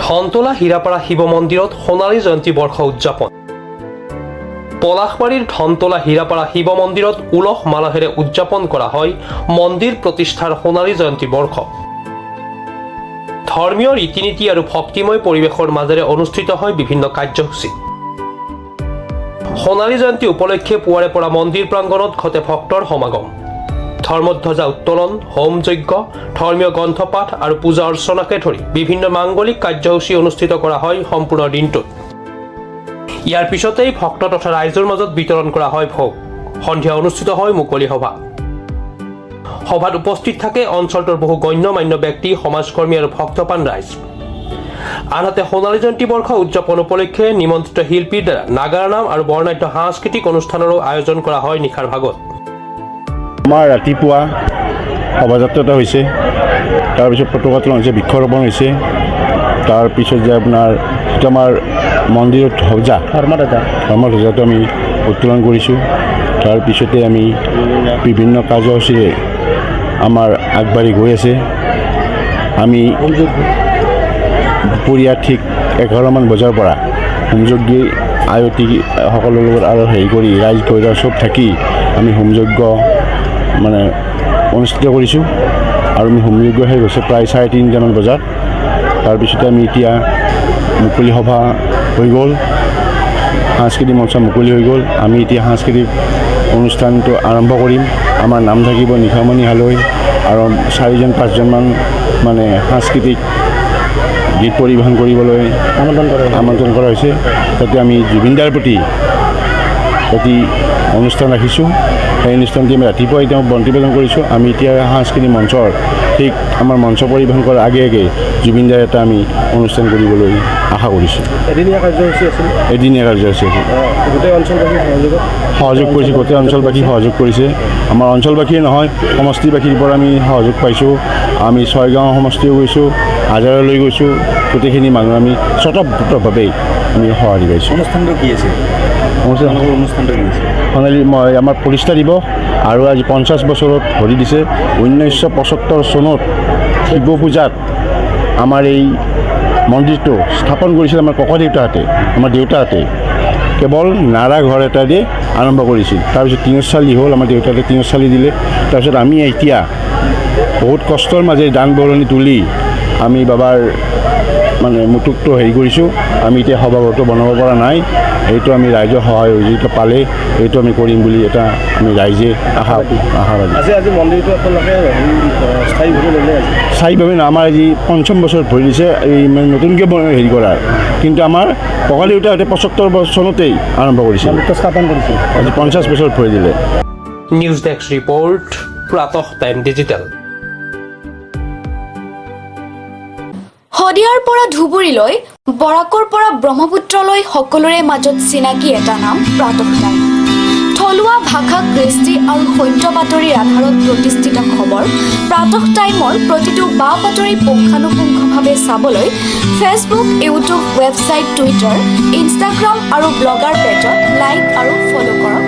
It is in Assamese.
ধনতলা হীৰাপাৰা শিৱ মন্দিৰত সোণালী জয়ন্তী বৰ্ষ উদযাপন। পলাশবাৰীৰ ধনতলা হীৰাপাৰা শিৱ মন্দিৰত উলহ মালহেৰে উদযাপন কৰা হয় মন্দিৰ প্ৰতিষ্ঠাৰ সোণালী জয়ন্তী বৰ্ষ। ধৰ্মীয় ৰীতি নীতি আৰু ভক্তিময় পৰিৱেশৰ মাজেৰে অনুষ্ঠিত হয় বিভিন্ন কাৰ্যসূচী। সোণালী জয়ন্তী উপলক্ষে পুৱাৰে পৰা মন্দিৰ প্ৰাংগণত ঘটে ভক্তৰ সমাগম। ধৰ্মধ্বজা উত্তোলন, হোম যজ্ঞ, ধৰ্মীয় গ্ৰন্থপাঠ আৰু পূজা অৰ্চনাকে ধৰি বিভিন্ন মাংগলিক কাৰ্যসূচী অনুষ্ঠিত কৰা হয় সম্পূৰ্ণ দিনটোত। ইয়াৰ পিছতেই ভক্ত তথা ৰাইজৰ মাজত বিতৰণ কৰা হয় ভোগ। সন্ধিয়া অনুষ্ঠিত হয় মুকলি সভা। সভাত উপস্থিত থাকে অঞ্চলটোৰ বহু গণ্যমান্য ব্যক্তি, সমাজকৰ্মী আৰু ভক্তপ্ৰাণ ৰাইজ। আনহাতে সোণালী জয়ন্তী বৰ্ষ উদযাপন উপলক্ষে নিমন্ত্ৰিত শিল্পীৰ দ্বাৰা নাগাৰা নাম আৰু বৰ্ণাঢ্য সাংস্কৃতিক অনুষ্ঠানৰো আয়োজন কৰা হয় নিশাৰ ভাগত। আমাৰ ৰাতিপুৱা শোভাযাত্ৰা এটা হৈছে, তাৰপিছত পতাকা হৈছে, বৃক্ষৰোপণ হৈছে, তাৰপিছত যে আপোনাৰ যিটো আমাৰ মন্দিৰত ধৰ্মধ্বজাটো আমি উত্তোলন কৰিছোঁ। তাৰপিছতে আমি বিভিন্ন কাৰ্যসূচীৰে আমাৰ আগবাঢ়ি গৈ আছে। আমি দুপৰীয়া ঠিক 11মান বজাৰ পৰা হোমযজ্ঞ আয়তী সকলৰ লগত আৰু হেৰি কৰি ৰাইজ গৈ চব থাকি আমি হোমযজ্ঞ মানে অনুষ্ঠিত কৰিছোঁ। আৰু আমি হোমযজ্ঞ শেষ হৈছে প্ৰায় 3:30মান বজাত। তাৰপিছতে আমি এতিয়া মুকলি সভা হৈ গ'ল, সাংস্কৃতিক মঞ্চ মুকলি হৈ গ'ল। আমি এতিয়া সাংস্কৃতিক অনুষ্ঠানটো আৰম্ভ কৰিম। আমাৰ নাম থাকিব নিশামণি হালৈ আৰু 4-5জনমান মানে সাংস্কৃতিক গীত পৰিৱেশন কৰিবলৈ আমন্ত্ৰণ কৰা হৈছে। তাতে আমি জুবিনদাৰ প্ৰতি অনুষ্ঠান ৰাখিছোঁ। সেই অনুষ্ঠানটি আমি ৰাতিপুৱা এতিয়া বন্তি প্ৰদান কৰিছোঁ। আমি এতিয়া সাংস্কৃতিক মঞ্চৰ ঠিক আমাৰ মঞ্চ পৰিৱেশন কৰাৰ আগে আগে জুবিনদাৰ এটা আমি অনুষ্ঠান কৰিবলৈ আশা কৰিছোঁ। এদিনীয়া কাৰ্যসূচী আছিল। গোটেই অঞ্চলবাসী সহযোগ কৰিছে, গোটেই অঞ্চলবাসী সহযোগ কৰিছে। আমাৰ অঞ্চলবাসীয়ে নহয়, সমষ্টিবাসীৰ পৰা আমি সহযোগ পাইছোঁ। আমি 6 গাঁও সমষ্টিও গৈছোঁ, হাজাৰলৈ গৈছোঁ। গোটেইখিনি মানুহ আমি স্বতঃস্ফূৰ্তভাৱেই আমি সঁহাৰি পাইছোঁ। অনুষ্ঠানটো কি আছিল? অনুষ্ঠানটো কি আছিল? আমাৰ প্ৰতিষ্ঠা দিৱস আৰু আজি 50 বছৰত ভৰি দিছে। 1975 চনত শিৱ পূজাত আমাৰ এই মন্দিৰটো স্থাপন কৰিছিল আমাৰ ককাদেউতাহঁতে, আমাৰ দেউতাহঁতে। কেৱল নাৰা ঘৰ এটা দি আৰম্ভ কৰিছিল। তাৰপিছত টিঙৰ চালি হ'ল, আমাৰ দেউতাহঁতে টিঙৰ চালি দিলে। তাৰপিছত আমি এতিয়া বহুত কষ্টৰ মাজেৰে দান বৰঙণি তুলি আমি বাবাৰ মানে মুটুকটো হেৰি কৰিছোঁ। আমি এতিয়া সভাঘৰটো বনাব পৰা নাই। এইটো আমি ৰাইজৰ সহায় সহযোগিতা পালে এইটো আমি কৰিম বুলি এটা আমি ৰাইজে আশাবাদী। আজি মন্দিৰটো আপোনালোকে স্থায়ীভাৱে ল'লে? স্থায়ীভাৱে আমাৰ আজি 5ম বছৰত ভৰি দিছে এই মানে নতুনকৈ হেৰি কৰাৰ। কিন্তু আমাৰ ককা দেউতাহঁতে 75 চনতেই আৰম্ভ কৰিছিল, স্থাপন কৰিছিল। আজি 50 বছৰত ভৰি দিলে। News desk report, Pratah time digital. শদিয়াৰ পৰা ধুবুৰীলৈ, বৰাকৰ পৰা ব্ৰহ্মপুত্ৰলৈ সকলোৰে মাজত চিনাকি এটা নাম প্ৰাতঃ টাইম। থলুৱা ভাষা, কৃষ্টি আৰু সত্য বাতৰিৰ আধাৰত প্ৰতিষ্ঠিত খবৰ প্ৰাতঃ টাইমৰ প্ৰতিটো বা বাতৰি পুংখানুপুংখভাৱে চাবলৈ Facebook, YouTube, website, Twitter, Instagram আৰু ব্লগাৰ পেজত লাইক আৰু ফ'ল' কৰক।